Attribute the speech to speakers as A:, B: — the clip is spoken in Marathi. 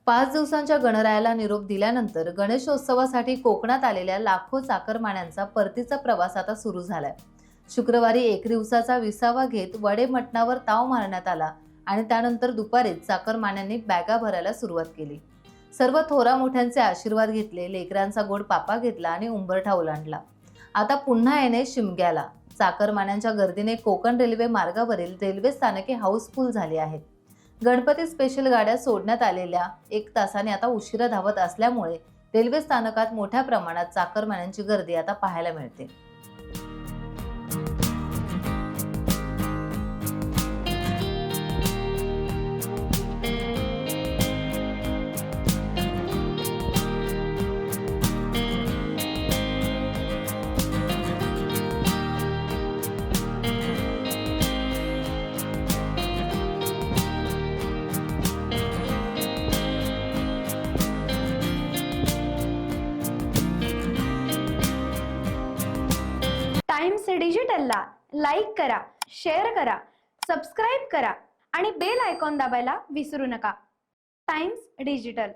A: 5 दिवसांच्या गणरायाला निरोप दिल्यानंतर गणेशोत्सवासाठी कोकणात आलेल्या लाखो चाकरमान्यांचा परतीचा प्रवास आता सुरू झालाय। शुक्रवारी एकरी उसाचा विसावा घेत वडे मटणावर ताव मारण्यात आला आणि त्यानंतर दुपारीच चाकरमान्यांनी बॅगा भरायला सुरुवात केली। सर्व थोरा मोठ्यांचे आशीर्वाद घेतले, लेकरांचा गोड पापा घेतला आणि उंबरठा ओलांडला। आता पुन्हा येणे शिमग्याला। चाकरमान्यांच्या गर्दीने कोकण रेल्वे मार्गावरील रेल्वे स्थानके हाऊसफुल झाली आहेत। गणपती स्पेशल गाड्या सोडण्यात आलेल्या 1 तासाने आता उशिरा धावत असल्यामुळे रेल्वे स्थानकात मोठ्या प्रमाणात चाकरमान्यांची गर्दी आता पाहायला मिळते।
B: टाइम्स डिजिटलला लाईक करा, शेअर करा, सबस्क्राईब करा आणि बेल आयकॉन दाबायला विसरू नका। Times digital.